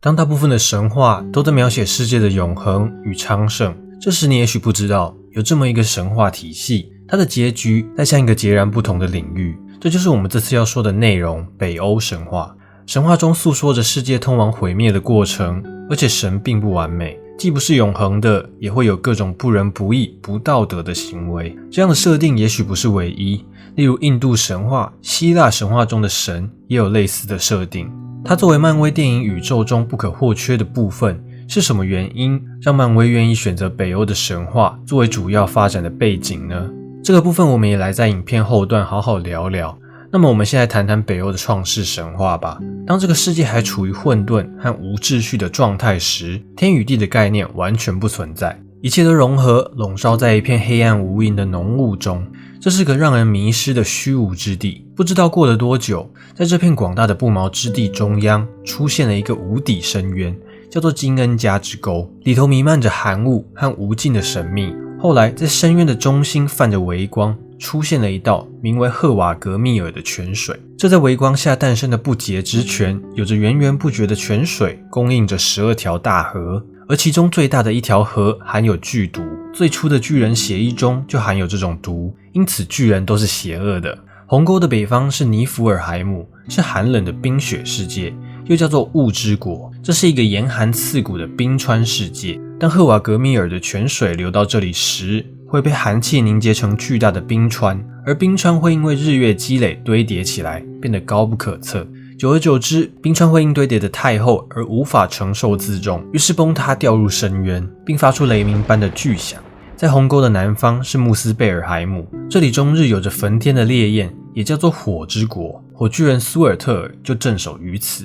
当大部分的神话都在描写世界的永恒与昌盛，这时你也许不知道，有这么一个神话体系，它的结局在向一个截然不同的领域。这就是我们这次要说的内容——北欧神话。神话中诉说着世界通往毁灭的过程，而且神并不完美，既不是永恒的，也会有各种不仁不义、不道德的行为。这样的设定也许不是唯一，例如印度神话、希腊神话中的神也有类似的设定。它作为漫威电影宇宙中不可或缺的部分，是什么原因让漫威愿意选择北欧的神话作为主要发展的背景呢？这个部分我们也来在影片后段好好聊聊。那么我们现在谈谈北欧的创世神话吧。当这个世界还处于混沌和无秩序的状态时，天与地的概念完全不存在，一切都融合笼罩在一片黑暗无垠的浓雾中。这是个让人迷失的虚无之地。不知道过了多久，在这片广大的不毛之地中央出现了一个无底深渊，叫做金恩加之沟，里头弥漫着寒雾和无尽的神秘。后来在深渊的中心泛着微光，出现了一道名为赫瓦格密尔的泉水。这在微光下诞生的不洁之泉，有着源源不绝的泉水供应着12条大河，而其中最大的一条河含有剧毒。最初的巨人血液中就含有这种毒，因此巨人都是邪恶的。鸿沟的北方是尼福尔海姆，是寒冷的冰雪世界，又叫做雾之国。这是一个严寒刺骨的冰川世界。当赫瓦格密尔的泉水流到这里时，会被寒气凝结成巨大的冰川，而冰川会因为日月积累堆叠起来，变得高不可测。久而久之，冰川会因堆叠的太厚而无法承受自重，于是崩塌掉入深渊，并发出雷鸣般的巨响。在鸿沟的南方是穆斯贝尔海姆，这里终日有着焚天的烈焰，也叫做火之国。火巨人苏尔特尔就镇守于此。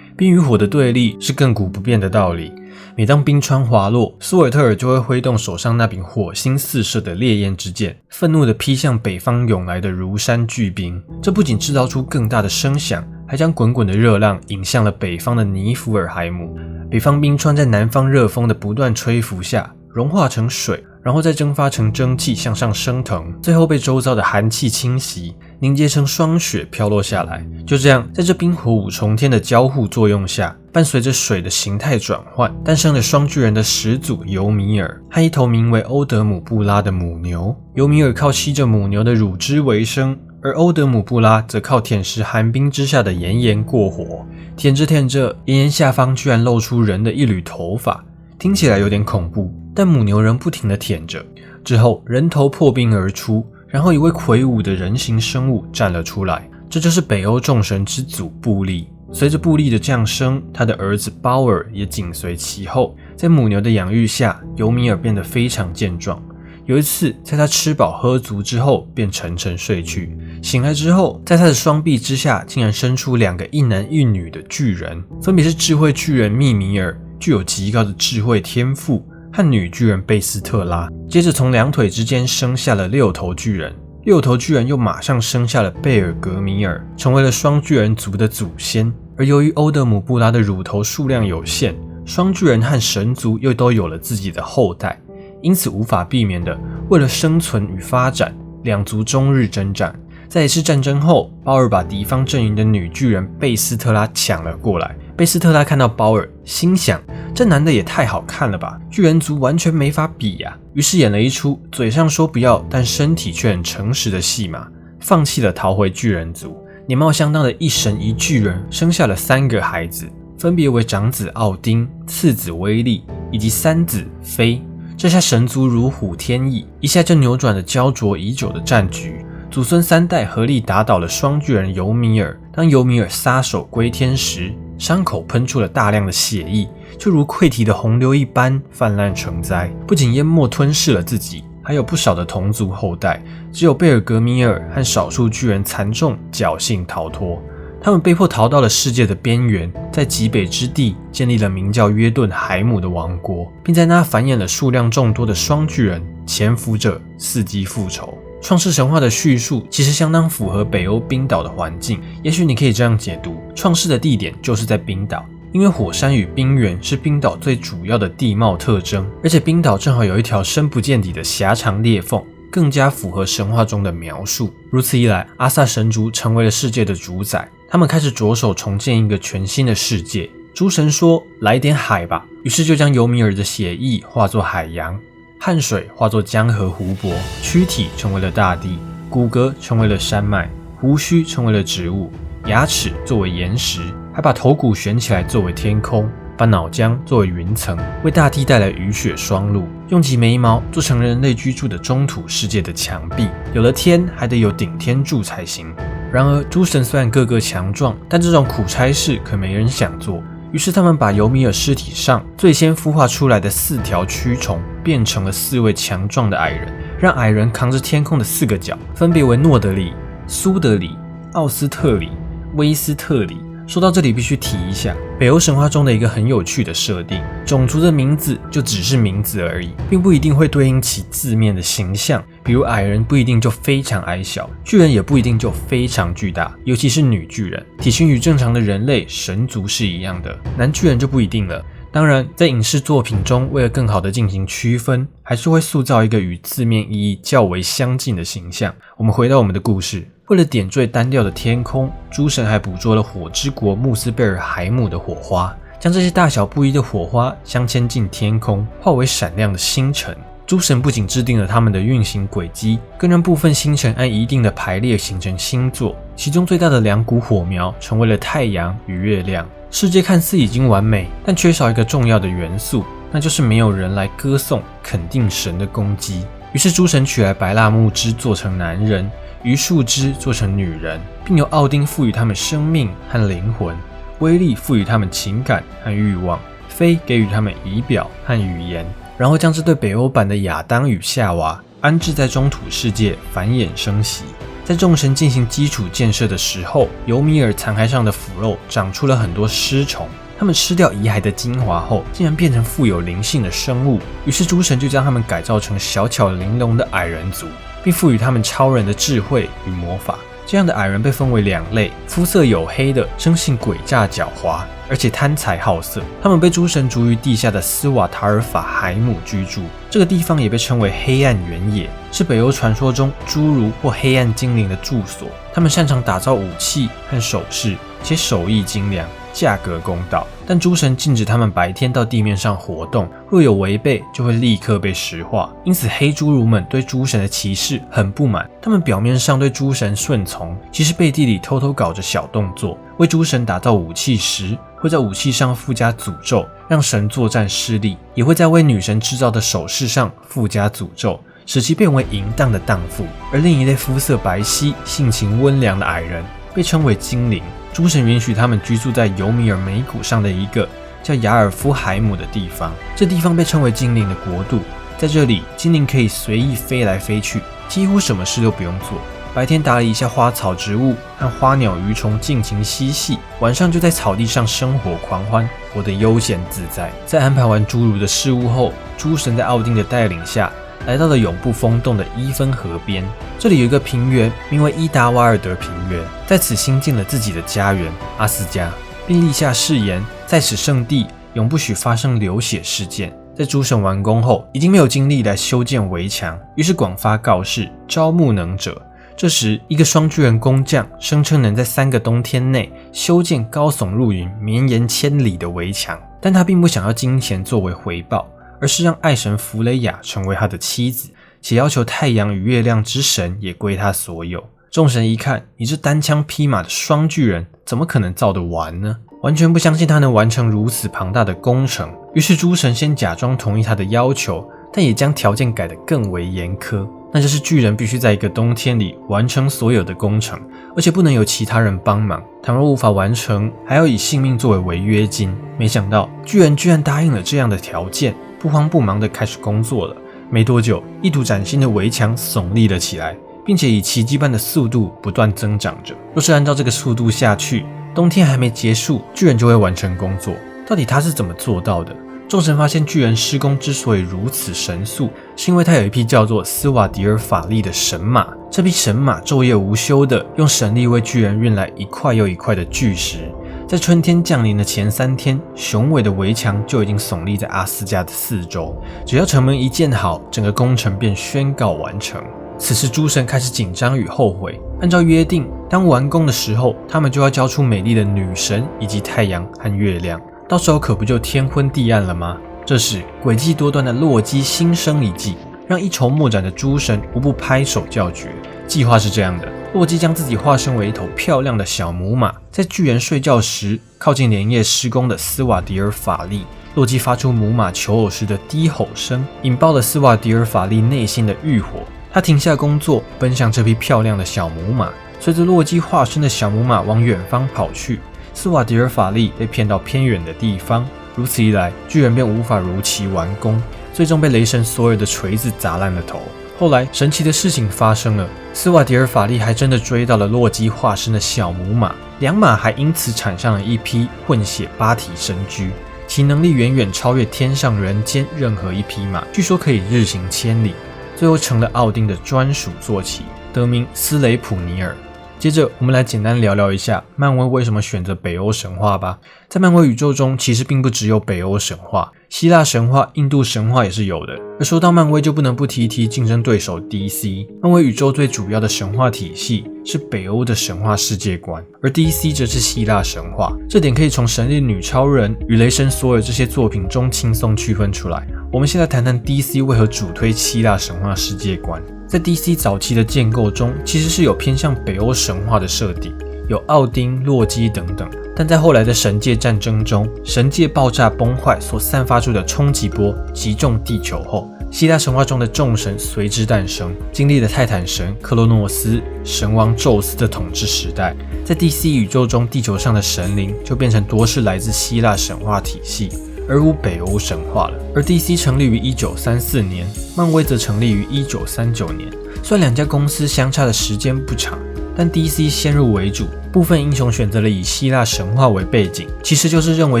冰与火的对立是亘古不变的道理。每当冰川滑落，苏尔特尔就会挥动手上那柄火星四射的烈焰之剑，愤怒地劈向北方涌来的如山巨冰。这不仅制造出更大的声响，还将滚滚的热浪引向了北方的尼福尔海姆。北方冰川在南方热风的不断吹拂下融化成水，然后再蒸发成蒸汽向上升腾，最后被周遭的寒气侵袭，凝结成霜雪飘落下来。就这样，在这冰火五重天的交互作用下，伴随着水的形态转换，诞生了双巨人的始祖尤米尔和一头名为欧德姆布拉的母牛。尤米尔靠吸着母牛的乳汁为生，而欧德姆布拉则靠舔食寒冰之下的炎炎过活。舔着舔着，炎炎下方居然露出人的一缕头发，听起来有点恐怖，但母牛仍不停地舔着。之后人头破冰而出，然后一位魁梧的人形生物站了出来，这就是北欧众神之祖布利。随着布利的降生，他的儿子鲍尔也紧随其后。在母牛的养育下，尤米尔变得非常健壮。有一次，在他吃饱喝足之后，便沉沉睡去。醒来之后，在他的双臂之下，竟然生出2个一男一女的巨人，分别是智慧巨人密米尔，具有极高的智慧天赋，和女巨人贝斯特拉。接着从2腿之间生下了6头巨人，6头巨人又马上生下了贝尔格米尔，成为了双巨人族的祖先。而由于欧德姆布拉的乳头数量有限，双巨人和神族又都有了自己的后代，因此无法避免的，为了生存与发展，2族终日征战。在一次战争后，鲍尔把敌方阵营的女巨人贝斯特拉抢了过来。贝斯特拉看到鲍尔，心想这男的也太好看了吧，巨人族完全没法比呀。于是演了一出嘴上说不要，但身体却很诚实的戏码，放弃了逃回巨人族。年貌相当的一神一巨人生下了3个孩子，分别为长子奥丁、次子威利以及3子菲。这下神族如虎添翼，一下就扭转了焦灼已久的战局。祖孙3代合力打倒了双巨人尤米尔。当尤米尔撒手归天时，伤口喷出了大量的血液，就如溃堤的洪流一般泛滥成灾，不仅淹没吞噬了自己，还有不少的同族后代。只有贝尔格米尔和少数巨人残重侥幸逃脱。他们被迫逃到了世界的边缘，在极北之地建立了名叫约顿海姆的王国，并在那繁衍了数量众多的双巨人，潜伏着伺机复仇。创世神话的叙述其实相当符合北欧冰岛的环境，也许你可以这样解读：创世的地点就是在冰岛，因为火山与冰原是冰岛最主要的地貌特征，而且冰岛正好有一条深不见底的狭长裂缝，更加符合神话中的描述。如此一来，阿萨神族成为了世界的主宰，他们开始着手重建一个全新的世界，诸神说：“来点海吧。”于是就将尤米尔的血液化作海洋，汗水化作江河湖泊，躯体成为了大地，骨骼成为了山脉，胡须成为了植物，牙齿作为岩石，还把头骨悬起来作为天空，把脑浆作为云层，为大地带来雨雪霜露，用其眉毛做成人类居住的中土世界的墙壁。有了天，还得有顶天柱才行。然而，诸神虽然个个强壮，但这种苦差事可没人想做。于是他们把尤米尔尸体上最先孵化出来的4条蛆虫变成了4位强壮的矮人，让矮人扛着天空的4个角，分别为诺德里、苏德里、奥斯特里、威斯特里。说到这里必须提一下北欧神话中的一个很有趣的设定，种族的名字就只是名字而已，并不一定会对应其字面的形象。比如矮人不一定就非常矮小，巨人也不一定就非常巨大，尤其是女巨人，体型与正常的人类神族是一样的，男巨人就不一定了。当然，在影视作品中，为了更好的进行区分，还是会塑造一个与字面意义较为相近的形象。我们回到我们的故事，为了点缀单调的天空，诸神还捕捉了火之国穆斯贝尔海姆的火花，将这些大小不一的火花镶嵌进天空，化为闪亮的星辰。诸神不仅制定了他们的运行轨迹，更让部分星辰按一定的排列形成星座，其中最大的2股火苗成为了太阳与月亮。世界看似已经完美，但缺少一个重要的元素，那就是没有人来歌颂肯定神的攻击。于是诸神取来白蜡木枝做成男人，榆树枝做成女人，并由奥丁赋予他们生命和灵魂，威力赋予他们情感和欲望，飞给予他们仪表和语言，然后将这对北欧版的亚当与夏娃安置在中土世界繁衍生息。在众神进行基础建设的时候，尤米尔残骸上的腐肉长出了很多尸虫，他们吃掉遗骸的精华后，竟然变成富有灵性的生物。于是诸神就将他们改造成小巧玲珑的矮人族，并赋予他们超人的智慧与魔法。这样的矮人被分为2类，肤色黝黑的，生性诡诈狡猾，而且贪财好色。他们被诸神逐于地下的斯瓦塔尔法海姆居住，这个地方也被称为黑暗原野，是北欧传说中侏儒或黑暗精灵的住所。他们擅长打造武器和首饰，且手艺精良，价格公道。但诸神禁止他们白天到地面上活动，若有违背就会立刻被石化。因此黑侏儒们对诸神的歧视很不满，他们表面上对诸神顺从，其实背地里偷偷搞着小动作。为诸神打造武器时，会在武器上附加诅咒，让神作战失利，也会在为女神制造的首饰上附加诅咒，使其变为淫荡的荡妇。而另一类肤色白皙、性情温良的矮人被称为精灵，诸神允许他们居住在尤米尔眉骨上的一个叫雅尔夫海姆的地方，这地方被称为精灵的国度。在这里，精灵可以随意飞来飞去，几乎什么事都不用做。白天打理一下花草植物和花鸟鱼虫尽情嬉戏，晚上就在草地上生火狂欢，活得悠闲自在。在安排完诸儒的事务后，诸神在奥丁的带领下来到了永不封冻的伊芬河边。这里有一个平原，名为伊达瓦尔德平原，在此兴建了自己的家园阿斯加，并立下誓言，在此圣地永不许发生流血事件。在诸神完工后，已经没有精力来修建围墙，于是广发告示，招募能者。这时，一个双巨人工匠声称能在3个冬天内修建高耸入云、绵延千里的围墙，但他并不想要金钱作为回报，而是让爱神弗雷亚成为他的妻子，且要求太阳与月亮之神也归他所有。众神一看，你这单枪匹马的双巨人，怎么可能造得完呢？完全不相信他能完成如此庞大的工程。于是诸神先假装同意他的要求，但也将条件改得更为严苛，那就是巨人必须在1个冬天里完成所有的工程，而且不能有其他人帮忙。倘若无法完成，还要以性命作为违约金。没想到巨人居然答应了这样的条件，不慌不忙地开始工作了。没多久，一堵崭新的围墙耸立了起来，并且以奇迹般的速度不断增长着。若是按照这个速度下去，冬天还没结束，巨人就会完成工作。到底他是怎么做到的？众神发现巨人施工之所以如此神速，是因为他有一匹叫做斯瓦迪尔法力的神马。这匹神马昼夜无休地用神力为巨人运来一块又一块的巨石。在春天降临的前3天，雄伟的围墙就已经耸立在阿斯加的4周。只要城门一建好，整个工程便宣告完成。此时诸神开始紧张与后悔。按照约定，当完工的时候，他们就要交出美丽的女神以及太阳和月亮。到时候可不就天昏地暗了吗？这时，诡计多端的洛基心生一计，让一筹莫展的诸神无不拍手叫绝。计划是这样的：洛基将自己化身为一头漂亮的小母马，在巨人睡觉时靠近连夜施工的斯瓦迪尔法力。洛基发出母马求偶时的低吼声，引爆了斯瓦迪尔法力内心的欲火。他停下工作，奔向这匹漂亮的小母马。随着洛基化身的小母马往远方跑去，斯瓦迪尔法力被骗到偏远的地方。如此一来，巨人便无法如期完工，最终被雷神索尔的锤子砸烂了头。后来，神奇的事情发生了，斯瓦迪尔法力还真的追到了洛基化身的小母马，两马还因此产上了一匹混血巴提神驹，其能力远远超越天上人间任何一匹马，据说可以日行千里，最后成了奥丁的专属坐骑，得名斯雷普尼尔。接着，我们来简单聊聊一下漫威为什么选择北欧神话吧。在漫威宇宙中，其实并不只有北欧神话，希腊神话、印度神话也是有的。而说到漫威，就不能不提一提竞争对手 DC。漫威宇宙最主要的神话体系是北欧的神话世界观，而 DC 则是希腊神话。这点可以从神力女超人与雷神索尔这些作品中轻松区分出来。我们先来谈谈 DC 为何主推希腊神话世界观。在 DC 早期的建构中，其实是有偏向北欧神话的设定，有奥丁、洛基等等。但在后来的神界战争中，神界爆炸崩坏所散发出的冲击波击中地球后，希腊神话中的众神随之诞生，经历了泰坦神克洛诺斯、神王宙斯的统治时代。在 DC 宇宙中，地球上的神灵就变成多是来自希腊神话体系，而无北欧神话了。而 DC 成立于1934年，漫威则成立于1939年。虽然两家公司相差的时间不长，但 DC 先入为主，部分英雄选择了以希腊神话为背景，其实就是认为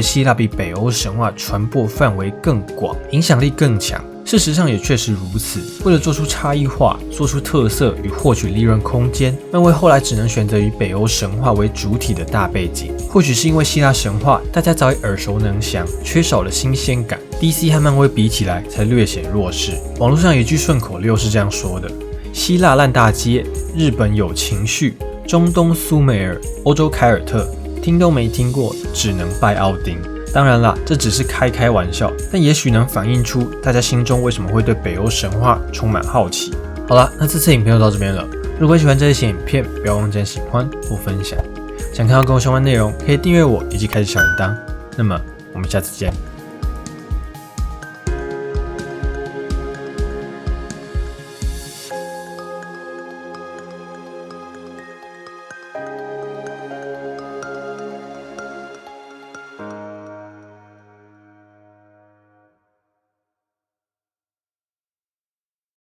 希腊比北欧神话传播范围更广，影响力更强。事实上也确实如此。为了做出差异化，做出特色与获取利润空间，漫威后来只能选择以北欧神话为主体的大背景。或许是因为希腊神话大家早已耳熟能详，缺少了新鲜感， DC 和漫威比起来才略显弱势。网络上有一句顺口溜是这样说的：希腊烂大街，日本有情绪，中东苏美尔，欧洲凯尔特，听都没听过，只能拜奥丁。当然啦，这只是开玩笑，但也许能反映出大家心中为什么会对北欧神话充满好奇。好啦，那这次影片就到这边了。如果喜欢这些影片，不要忘记喜欢或分享。想看到跟我相关内容，可以订阅我以及开启小铃铛。那么，我们下次见。